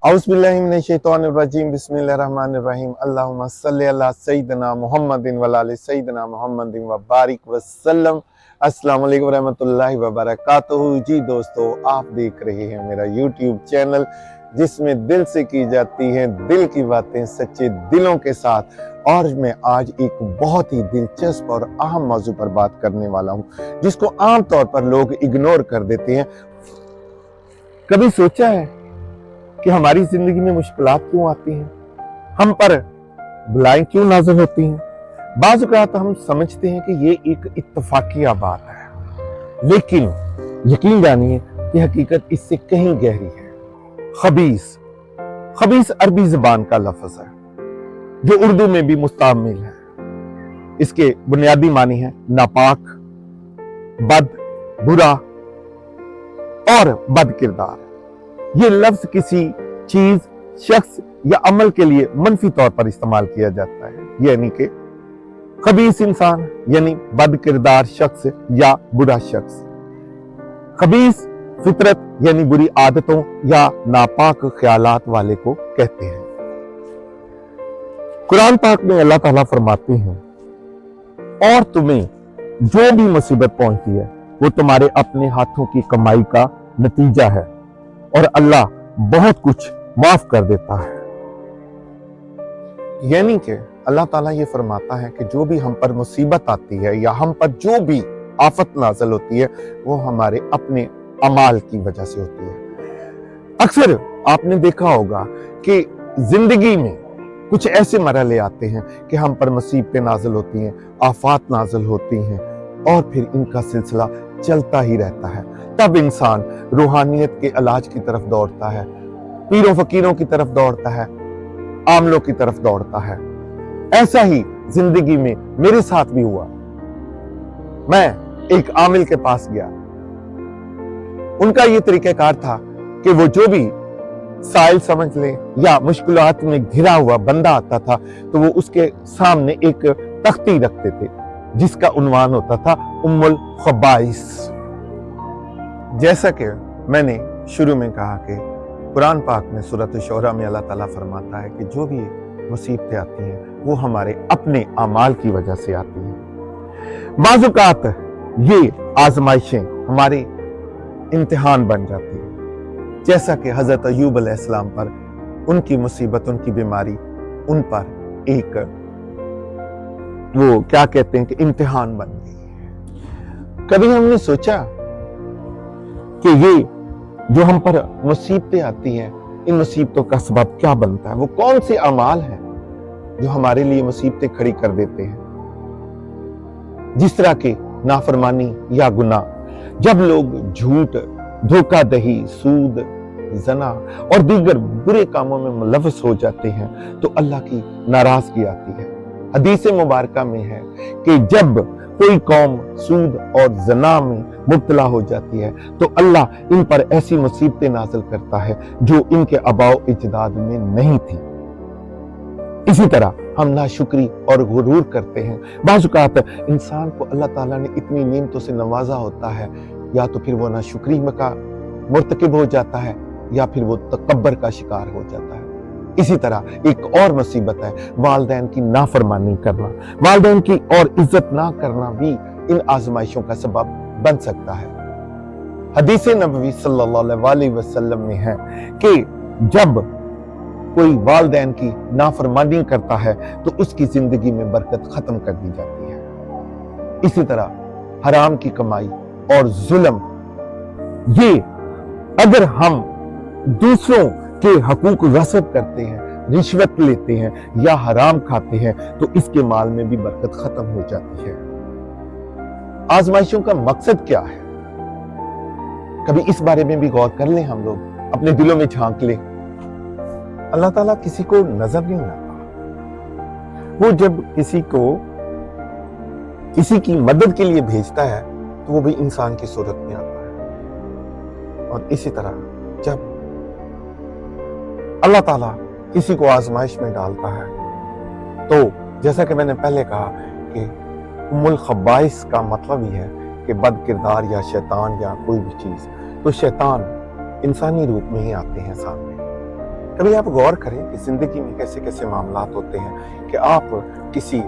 औज़ुबिल्लाहि मिनश्शैतानिर्रजीम बिस्मिल्लाहिर्रहमानिर्रहीम अल्लाहुम्मा सल्लि अला सय्यिदिना मुहम्मदिन व अला सय्यिदिना मुहम्मदिन व बारिक वसल्लम। अस्सलाम वालेकुम रहमतुल्लाहि व बरकातुहू। जी दोस्तों, आप देख रहे हैं मेरा यूट्यूब चैनल जिसमें दिल से की जाती हैं दिल की बातें सच्चे दिलों के साथ। और मैं आज एक बहुत ही दिलचस्प और अहम मौजू पर बात करने वाला हूँ जिसको आम तौर पर लोग इग्नोर कर देते हैं। कभी सोचा है कि हमारी जिंदगी में मुश्किलात क्यों आती हैं, हम पर बलाएं क्यों नाज़िल होती हैं? बाज़ औक़ात हम समझते हैं कि ये एक इत्तफ़ाक़िया बात है, लेकिन यकीन जानिए कि हकीकत इससे कहीं गहरी है। खबीस खबीस अरबी ज़बान का लफ्ज़ है जो उर्दू में भी मुस्तामिल है। इसके बुनियादी मानी है नापाक, बद, बुरा और बद किरदार। ये लफ्ज किसी चीज, शख्स या अमल के लिए मनफी तौर पर इस्तेमाल किया जाता है, यानी कि खबीस इंसान यानी बद किरदार शख्स या बुरा शख्स। खबीस फितरत यानी बुरी आदतों या नापाक ख्यालात वाले को कहते हैं। कुरान पाक में अल्लाह ताला फरमाते हैं, और तुम्हें जो भी मुसीबत पहुंची है वो तुम्हारे अपने हाथों की कमाई का नतीजा है और अल्लाह बहुत कुछ माफ कर देता है। यानी कि अल्लाह ताला ये फरमाता है कि जो भी हम पर मुसीबत आती है या हम पर जो भी आफत नाज़िल होती है वो हमारे अपने अमाल की वजह से होती है। अक्सर आपने देखा होगा कि जिंदगी में कुछ ऐसे मरहले आते हैं कि हम पर मुसीबतें नाज़िल होती हैं, आफात नाज़िल होती हैं और फिर इनका सिलसिला चलता ही रहता है। तब इंसान रूहानियत के इलाज की तरफ दौड़ता है, पीरों फकीरों की तरफ दौड़ता है, आमलों की तरफ दौड़ता है। ऐसा ही जिंदगी में मेरे साथ भी हुआ। मैं एक आमिल के पास गया। उनका ये तरीक़ाकार था कि वो जो भी साइल समझ ले या मुश्किलात में घिरा हुआ बंदा आता था तो वो उसके सामने एक तख्ती रखते थे जिसका उन्वान होता था उम्मुल खबाइस। जैसा कि मैंने शुरू में कहा कि कुरान पाक में सूरत शोरा में अल्लाह ताला फरमाता है कि जो भी मुसीबतें आती हैं वो हमारे अपने अमाल की वजह से आती हैं। बाज़ औक़ात ये आजमाइशें हमारे इम्तिहान बन जाती हैं, जैसा कि हज़रत अय्यूब अलैहिस्सलाम पर उनकी मुसीबत, उनकी बीमारी उन पर एक वो क्या कहते हैं कि इम्तिहान बन गई। कभी हमने सोचा कि ये जो हम पर मुसीबतें आती हैं, इन मुसीबतों का सबब क्या बनता है? वो कौन से अमाल हैं जो हमारे लिए मुसीबतें खड़ी कर देते हैं? जिस तरह की नाफरमानी या गुनाह, जब लोग झूठ, धोखाधड़ी, सूद, जना और दीगर बुरे कामों में मुलव्वस हो जाते हैं तो अल्लाह की नाराजगी आती है। हदीस मुबारका में है कि जब कोई कौम सूद और जना में मुब्तला हो जाती है तो अल्लाह इन पर ऐसी मुसीबतें नाज़िल करता है जो इनके आबाओ इजदाद में नहीं थी। इसी तरह हम नाशुक्री और गुरूर करते हैं। बाज़ औक़ात इंसान को अल्लाह ताला ने इतनी नेमतों से नवाजा होता है, या तो फिर वो नाशुक्री का मुर्तकिब हो जाता है या फिर वो तकब्बर का शिकार हो जाता है। इसी तरह एक और मुसीबत है वालिदैन की नाफरमानी करना। वालिदैन की और इज्जत ना करना भी इन आजमाइशों का सबब बन सकता है। हदीस नबवी सल्लल्लाहु अलैहि वसल्लम में है कि जब कोई वालिदैन की नाफरमानी करता है तो उसकी जिंदगी में बरकत खत्म कर दी जाती है। इसी तरह हराम की कमाई और जुल्म, ये अगर हम दूसरों के हकूक गस्ब करते हैं, रिश्वत लेते हैं या हराम खाते हैं तो इसके माल में भी बरकत खत्म हो जाती है। आजमाइशों का मकसद क्या है? कभी इस बारे में भी गौर कर लें, हम लोग अपने दिलों में झांक लें। अल्लाह ताला किसी को नजर नहीं आता। वो जब किसी को किसी की मदद के लिए भेजता है तो वो भी इंसान की सूरत में आता है। और इसी तरह जब अल्लाह ताला किसी को आजमाइश में डालता है तो जैसा कि मैंने पहले कहा कि उम्मुल खबाइस का मतलब ही है कि बद किरदार या शैतान या कोई भी चीज, तो शैतान इंसानी रूप में ही आते हैं सामने। कभी आप गौर करें कि जिंदगी में कैसे कैसे मामलात होते हैं कि आप किसी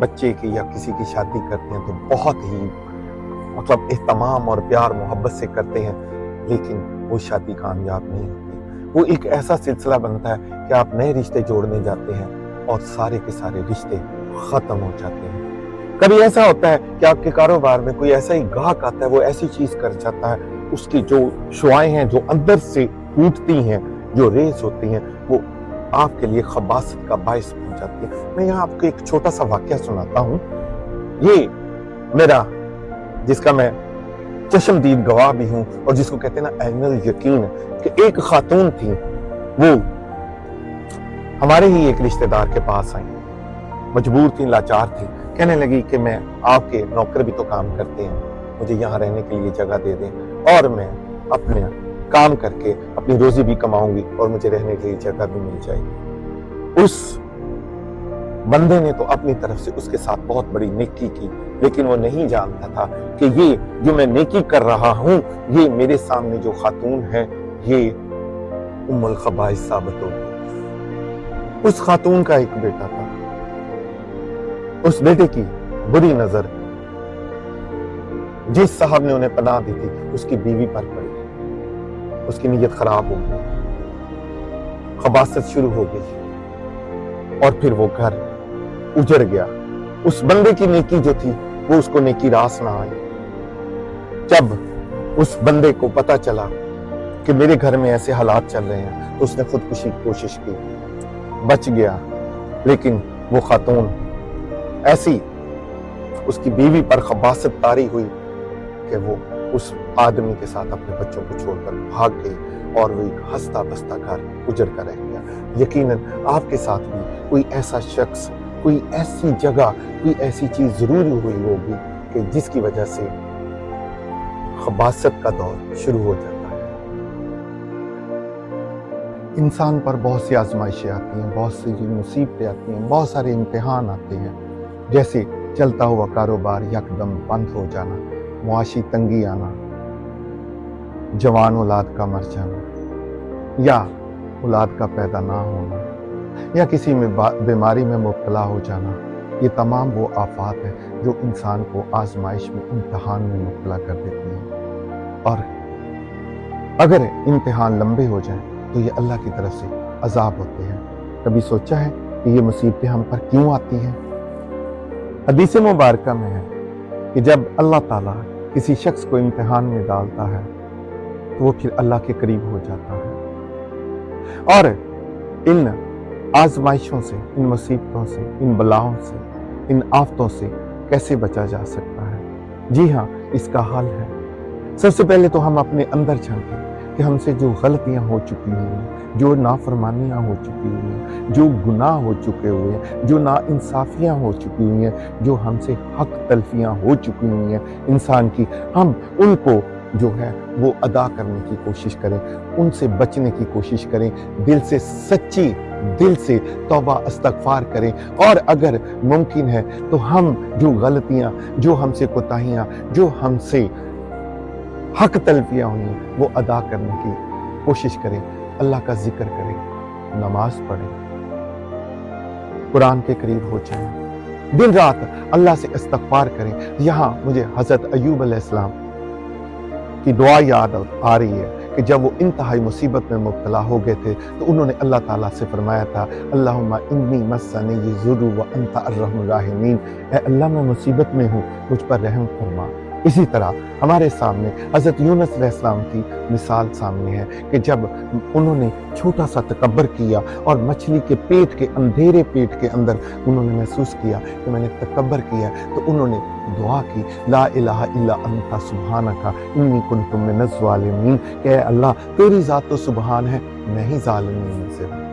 बच्चे की या किसी की शादी करते हैं तो बहुत ही मतलब एहतमाम और प्यार मोहब्बत से करते हैं, लेकिन वो शादी कामयाब नहीं होती। वो एक ऐसा सिलसिला बनता है कि आप नए रिश्ते जोड़ने जाते हैं और सारे के सारे रिश्ते खत्म हो जाते हैं। कभी ऐसा होता है कि आपके कारोबार में कोई ऐसा ही गाहक आता है, वो ऐसी चीज कर जाता है, उसकी जो शुआएं हैं जो अंदर से टूटती हैं, जो रेस होती हैं, वो आपके लिए खबासत का बायस बन जाती है। मैं यहाँ आपको एक छोटा सा वाकया सुनाता हूँ। ये मेरा, जिसका मैं चश्मदीद गवाह भी हूँ और जिसको कहते हैं ना ऐनुल यकीन, कि एक खातून थी, वो हमारे ही एक रिश्तेदार के पास आई, मजबूर थी, लाचार थी, कहने लगी कि मैं आपके नौकर भी तो काम करते हैं, मुझे यहाँ रहने के लिए जगह दे दें और मैं अपने काम करके अपनी रोजी भी कमाऊंगी और मुझे रहने के लिए जगह भी मिल जाएगी। उस बंदे ने तो अपनी तरफ से उसके साथ बहुत बड़ी नेकी की, लेकिन वो नहीं जानता था कि ये जो मैं नेकी कर रहा हूं, ये मेरे सामने जो खातून है, ये उम्मुल खबाइस साबित होगी। उस खातून का एक बेटा था, उस बेटे की बुरी नजर जिस साहब ने उन्हें पनाह दी थी उसकी बीवी पर पड़ी, उसकी नीयत खराब हो गई, खबासत शुरू हो गई और फिर वो घर उजड़ गया। उस बंदे की नेकी जो थी वो उसको नेकी रास ना आई। जब उस बंदे को पता चला कि मेरे घर में ऐसे हालात चल रहे हैं तो उसने खुदकुशी की कोशिश की, बच गया, लेकिन वो खातून ऐसी उसकी बीवी पर खबासत तारी हुई कि वो उस आदमी के साथ अपने बच्चों को छोड़कर भाग गई और वो एक हंसता बसता घर उजड़ कर रह गया। यकीनन आपके साथ भी कोई ऐसा शख्स, कोई ऐसी जगह, कोई ऐसी चीज जरूर हुई होगी कि जिसकी वजह से खबासत का दौर शुरू हो जाता है। इंसान पर बहुत सी आजमाइशें आती हैं, बहुत सी मुसीबतें आती हैं, बहुत सारे इम्तिहान आते हैं, जैसे चलता हुआ कारोबार यकदम बंद हो जाना, मुआशी तंगी आना, जवान औलाद का मर जाना, या औलाद का पैदा ना होना, या किसी में बीमारी में मुब्तला हो जाना। ये तमाम वो आफात है जो इंसान को आजमाइश में, इम्तिहान में मुब्तला कर देती हैं। और अगर इम्तिहान लंबे हो जाएं तो ये अल्लाह की तरफ से अजाब होते हैं। कभी सोचा है कि ये मुसीबतें हम पर क्यों आती हैं? हदीस मुबारका में है कि जब अल्लाह ताला किसी शख्स को इम्तिहान में डालता है तो वो फिर अल्लाह के करीब हो जाता है। और इन आजमाइशों से, इन मुसीबतों से, इन बलाओं से, इन आफतों से कैसे बचा जा सकता है? जी हाँ, इसका हल है। सबसे पहले तो हम अपने अंदर झांकें कि हमसे जो गलतियां हो चुकी हैं, जो नाफरमानियां हो चुकी हुई हैं, जो गुनाह हो चुके हुए हैं, जो नाइंसाफियां हो चुकी हुई हैं, जो हमसे हक तलफियां हो चुकी हुई हैं इंसान की, हम उनको जो है वो अदा करने की कोशिश करें, उनसे बचने की कोशिश करें, दिल से, सच्ची दिल से तौबा इस्तगफार करें। और अगर मुमकिन है तो हम जो गलतियां, जो हमसे कोताहियां, जो हमसे हक तलफियां हुई हैं, वो अदा करने की कोशिश करें। अल्लाह का जिक्र करें, नमाज पढ़ें, कुरान के करीब हो जाएं, दिन रात अल्लाह से इस्तगफार करें। यहाँ मुझे हजरत अय्यूब अलैहिस्सलाम की दुआ याद आ रही है कि जब वो इंतहाई मुसीबत में मुब्तला हो गए थे तो उन्होंने अल्लाह ताला से फरमाया था, अल्लाहुम्मा इन्नी मस्सनी यज़ुर्रु व अंता अर्हमुर राहिमीन, ऐ अल्लाह मैं मुसीबत में हूँ, मुझ पर रहम फरमा। इसी तरह हमारे सामने हजरत यूनुस अलैहिस्सलाम की मिसाल सामने है कि जब उन्होंने छोटा सा तकब्बर किया और मछली के पेट के, अंधेरे पेट के अंदर उन्होंने महसूस किया कि मैंने तकब्बर किया, तो उन्होंने दुआ की, ला इलाहा इल्ला अंता सुब्हानका इन्नी कुन्तु मिनज़ ज़ालिमीन, कि अल्लाह तेरी ज़ात तो सुबहान है, मैं ही ज़ालिमीन में से हूँ।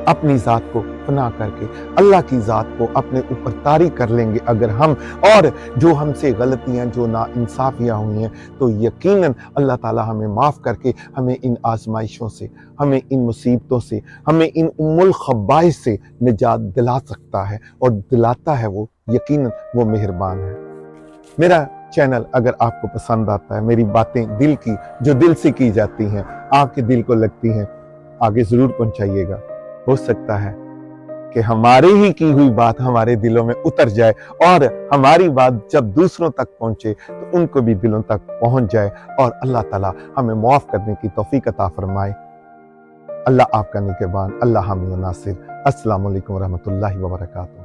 अपनी ज़ात को फना करके अल्लाह की ज़ात को अपने ऊपर तारी कर लेंगे अगर हम, और जो हमसे गलतियां, जो नाइंसाफियां हुई हैं, तो यकीनन अल्लाह ताला हमें माफ़ करके हमें इन आजमाइशों से, हमें इन मुसीबतों से, हमें इन उम्मुल खबाइस से निजात दिला सकता है, और दिलाता है वो, यकीनन वो मेहरबान है। मेरा चैनल अगर आपको पसंद आता है, मेरी बातें दिल की, जो दिल से की जाती हैं, आपके दिल को लगती हैं, आगे जरूर पहुंचाइएगा। हो सकता है कि हमारे ही की हुई बात हमारे दिलों में उतर जाए और हमारी बात जब दूसरों तक पहुंचे तो उनको भी दिलों तक पहुंच जाए और अल्लाह ताला हमें माफ करने की तौफीक अता फरमाए। अल्लाह आपका निगहबान, अल्लाह हामी व नासिर। अस्सलामु अलैकुम व रहमतुल्लाहि व बरकातुहू।